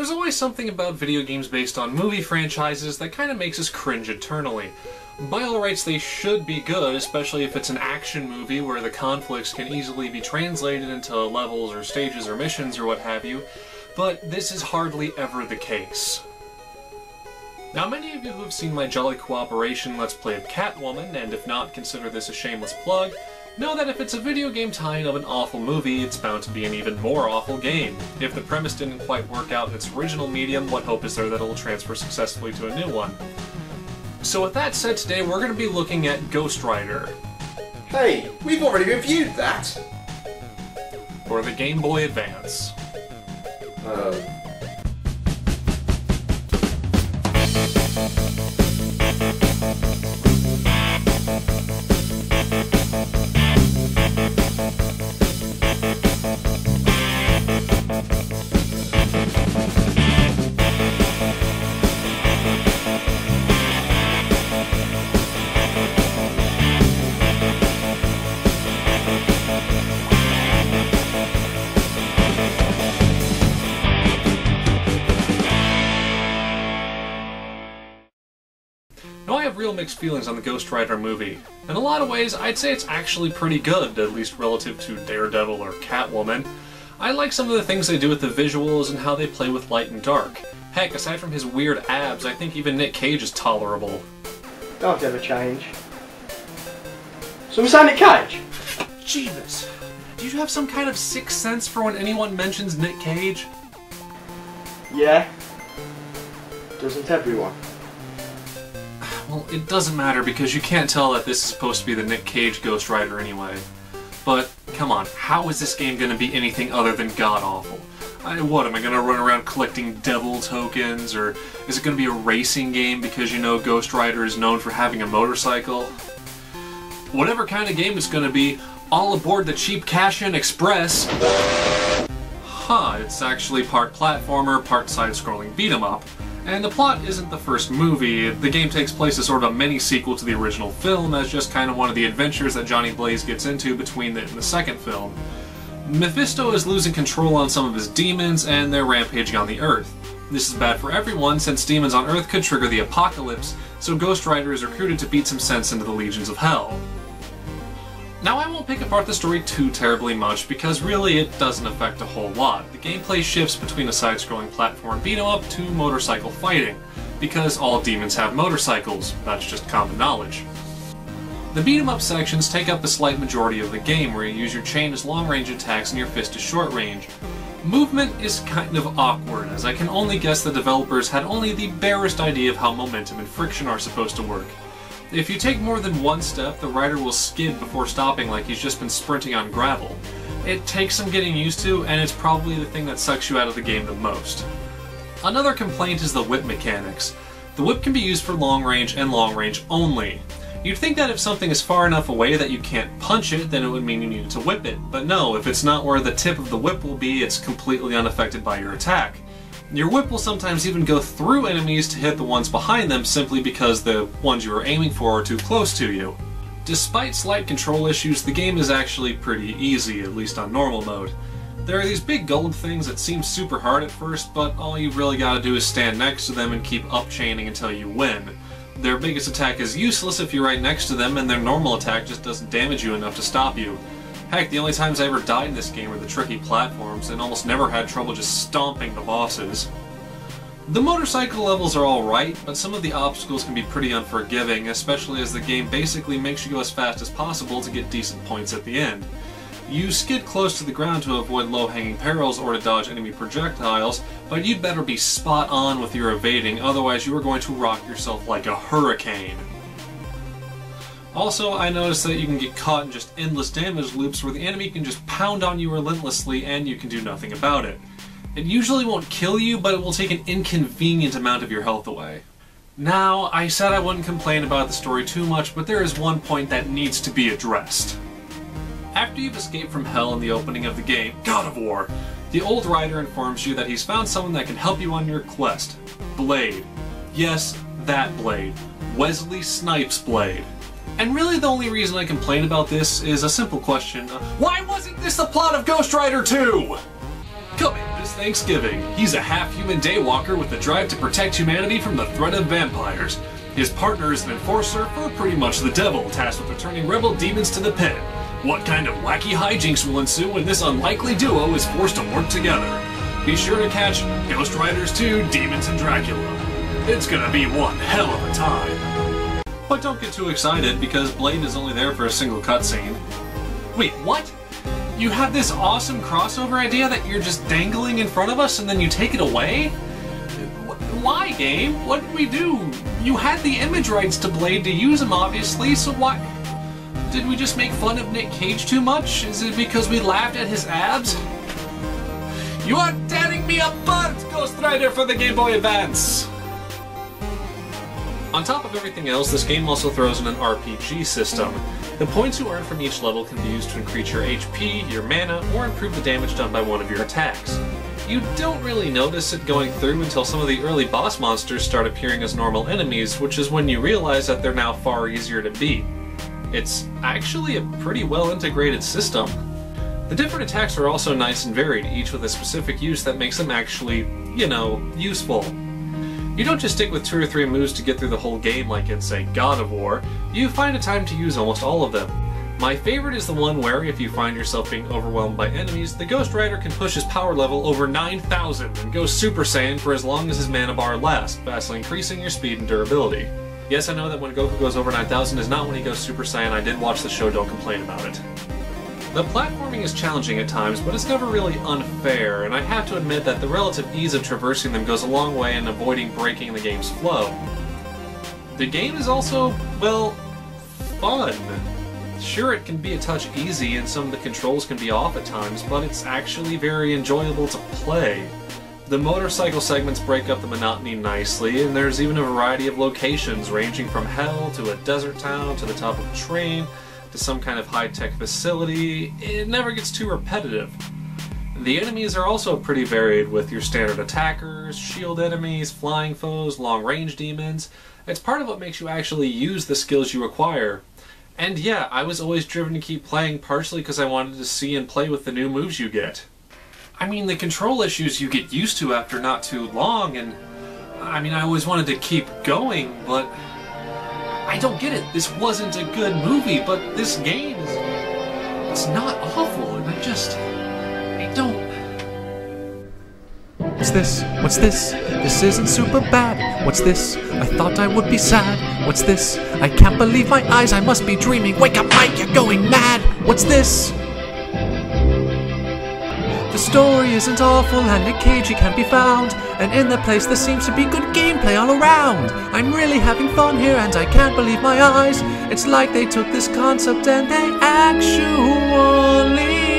There's always something about video games based on movie franchises that kind of makes us cringe eternally. By all rights, they should be good, especially if it's an action movie where the conflicts can easily be translated into levels or stages or missions or what have you, but this is hardly ever the case. Now, many of you who have seen my Jolly Cooperation Let's Play of Catwoman, and if not, consider this a shameless plug, know that if it's a video game tie-in of an awful movie, it's bound to be an even more awful game. If the premise didn't quite work out in its original medium, what hope is there that it'll transfer successfully to a new one? So with that said, today we're going to be looking at Ghost Rider. Hey, we've already reviewed that! For the Game Boy Advance. Now, I have real mixed feelings on the Ghost Rider movie. In a lot of ways, I'd say it's actually pretty good, at least relative to Daredevil or Catwoman. I like some of the things they do with the visuals and how they play with light and dark. Heck, aside from his weird abs, I think even Nick Cage is tolerable. Don't ever change. So we signed Nick Cage? Jeebus! Do you have some kind of sixth sense for when anyone mentions Nick Cage? Yeah. Doesn't everyone? Well, it doesn't matter because you can't tell that this is supposed to be the Nick Cage Ghost Rider anyway. But, come on, how is this game going to be anything other than god-awful? What, am I going to run around collecting devil tokens, or is it going to be a racing game because you know Ghost Rider is known for having a motorcycle? Whatever kind of game it's going to be, all aboard the cheap cash-in express! Huh, it's actually part platformer, part side-scrolling beat-em-up. And the plot isn't the first movie. The game takes place as sort of a mini-sequel to the original film, as just kind of one of the adventures that Johnny Blaze gets into between it and the second film. Mephisto is losing control on some of his demons, and they're rampaging on the Earth. This is bad for everyone, since demons on Earth could trigger the apocalypse, so Ghost Rider is recruited to beat some sense into the legions of hell. Now, I won't pick apart the story too terribly much, because really it doesn't affect a whole lot. The gameplay shifts between a side-scrolling platform beat-em-up to motorcycle fighting, because all demons have motorcycles. That's just common knowledge. The beat-em-up sections take up the slight majority of the game, where you use your chain as long-range attacks and your fist as short-range. Movement is kind of awkward, as I can only guess the developers had only the barest idea of how momentum and friction are supposed to work. If you take more than one step, the rider will skid before stopping like he's just been sprinting on gravel. It takes some getting used to, and it's probably the thing that sucks you out of the game the most. Another complaint is the whip mechanics. The whip can be used for long range and long range only. You'd think that if something is far enough away that you can't punch it, then it would mean you needed to whip it. But no, if it's not where the tip of the whip will be, it's completely unaffected by your attack. Your whip will sometimes even go through enemies to hit the ones behind them simply because the ones you were aiming for are too close to you. Despite slight control issues, the game is actually pretty easy, at least on normal mode. There are these big gold things that seem super hard at first, but all you've really got to do is stand next to them and keep up-chaining until you win. Their biggest attack is useless if you're right next to them, and their normal attack just doesn't damage you enough to stop you. Heck, the only times I ever died in this game were the tricky platforms, and almost never had trouble just stomping the bosses. The motorcycle levels are alright, but some of the obstacles can be pretty unforgiving, especially as the game basically makes you go as fast as possible to get decent points at the end. You skid close to the ground to avoid low-hanging perils or to dodge enemy projectiles, but you'd better be spot on with your evading, otherwise you are going to rock yourself like a hurricane. Also, I noticed that you can get caught in just endless damage loops where the enemy can just pound on you relentlessly and you can do nothing about it. It usually won't kill you, but it will take an inconvenient amount of your health away. Now, I said I wouldn't complain about the story too much, but there is one point that needs to be addressed. After you've escaped from hell in the opening of the game, God of War, the old rider informs you that he's found someone that can help you on your quest. Blade. Yes, that Blade. Wesley Snipes' Blade. And really the only reason I complain about this is a simple question. Why wasn't this the plot of Ghost Rider 2? Come in, this Thanksgiving. He's a half-human daywalker with the drive to protect humanity from the threat of vampires. His partner is an enforcer for pretty much the devil, tasked with returning rebel demons to the pit. What kind of wacky hijinks will ensue when this unlikely duo is forced to work together? Be sure to catch Ghost Riders 2: Demons and Dracula. It's gonna be one hell of a time. But don't get too excited, because Blade is only there for a single cutscene. Wait, what? You have this awesome crossover idea that you're just dangling in front of us and then you take it away? Why, game? What did we do? You had the image rights to Blade to use him, obviously, so why? Did we just make fun of Nick Cage too much? Is it because we laughed at his abs? You are tearing me apart, Ghost Rider for the Game Boy Advance! On top of everything else, this game also throws in an RPG system. The points you earn from each level can be used to increase your HP, your mana, or improve the damage done by one of your attacks. You don't really notice it going through until some of the early boss monsters start appearing as normal enemies, which is when you realize that they're now far easier to beat. It's actually a pretty well integrated system. The different attacks are also nice and varied, each with a specific use that makes them actually, you know, useful. You don't just stick with 2 or 3 moves to get through the whole game like in, say, God of War. You find a time to use almost all of them. My favorite is the one where, if you find yourself being overwhelmed by enemies, the Ghost Rider can push his power level over 9,000 and go Super Saiyan for as long as his mana bar lasts, vastly increasing your speed and durability. Yes, I know that when Goku goes over 9,000 is not when he goes Super Saiyan. I did watch the show, don't complain about it. The platforming is challenging at times, but it's never really unfair, and I have to admit that the relative ease of traversing them goes a long way in avoiding breaking the game's flow. The game is also, well, fun. Sure, it can be a touch easy and some of the controls can be off at times, but it's actually very enjoyable to play. The motorcycle segments break up the monotony nicely, and there's even a variety of locations ranging from hell to a desert town to the top of a train to some kind of high-tech facility. It never gets too repetitive. The enemies are also pretty varied, with your standard attackers, shield enemies, flying foes, long-range demons. It's part of what makes you actually use the skills you acquire. And yeah, I was always driven to keep playing partially because I wanted to see and play with the new moves you get. I mean, the control issues you get used to after not too long, and I mean, I always wanted to keep going, but I don't get it. This wasn't a good movie, but this game is... it's not awful, and I don't... What's this? What's this? This isn't super bad. What's this? I thought I would be sad. What's this? I can't believe my eyes, I must be dreaming. Wake up, Mike, you're going mad. What's this? The story isn't awful and Nick Cage can't be found, and in the place there seems to be good gameplay all around. I'm really having fun here and I can't believe my eyes. It's like they took this concept and they actually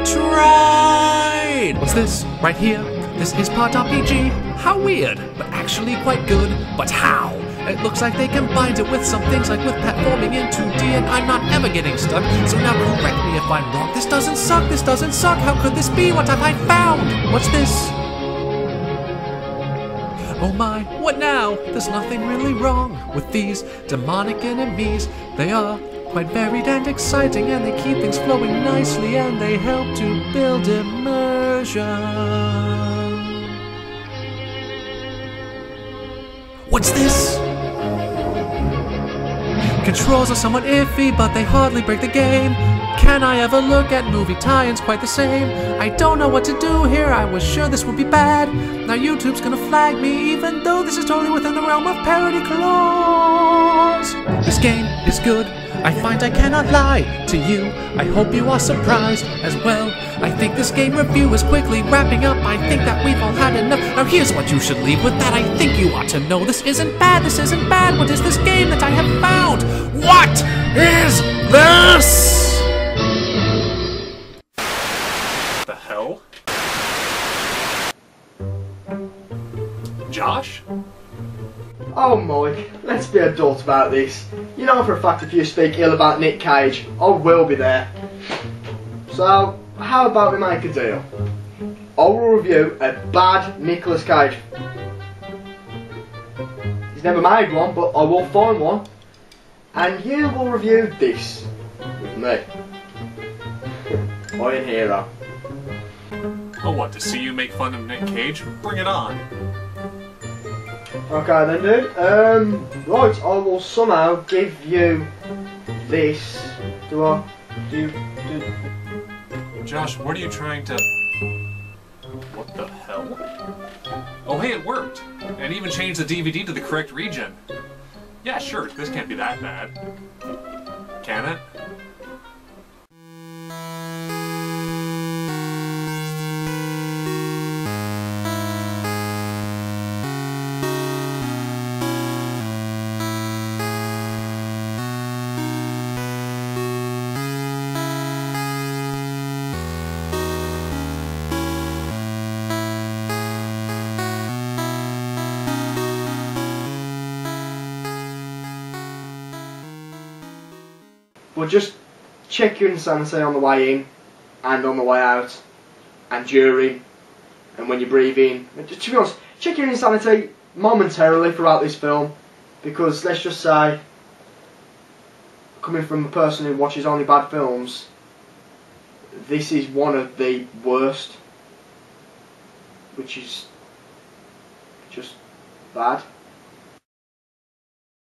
tried. What's this? Right here? This is part RPG. How weird, but actually quite good. But how? It looks like they combined it with some things like with platforming in 2D, and I'm not ever getting stuck, so now correct me if I'm wrong. This doesn't suck, this doesn't suck. How could this be? What have I found? What's this? Oh my, what now? There's nothing really wrong with these demonic enemies. They are quite varied and exciting, and they keep things flowing nicely, and they help to build immersion. What's this? Controls are somewhat iffy, but they hardly break the game. Can I ever look at movie tie-ins quite the same? I don't know what to do here, I was sure this would be bad. Now YouTube's gonna flag me, even though this is totally within the realm of parody clause. This game is good, I find I cannot lie to you. I hope you are surprised as well. I think this game review is quickly wrapping up. I think that we've all had enough. Now here's what you should leave with that I think you ought to know. This isn't bad, this isn't bad. What is this game that I have found? What is this? The hell? Josh? Oh Mike, let's be adult about this. You know for a fact if you speak ill about Nick Cage, I will be there. So, how about we make a deal? I will review a bad Nicolas Cage. He's never made one, but I will find one. And you will review this with me. Iron Hero. Oh, what, to see you make fun of Nick Cage? Bring it on. Okay then, dude. Right, I will somehow give you this. Do Josh, what are you trying to... What the hell? Oh hey, it worked! And even changed the DVD to the correct region. Yeah, sure, this can't be that bad. Can it? Well, just check your insanity on the way in and on the way out and during and when you breathe in. To be honest, check your insanity momentarily throughout this film, because let's just say, coming from a person who watches only bad films, this is one of the worst, which is just bad.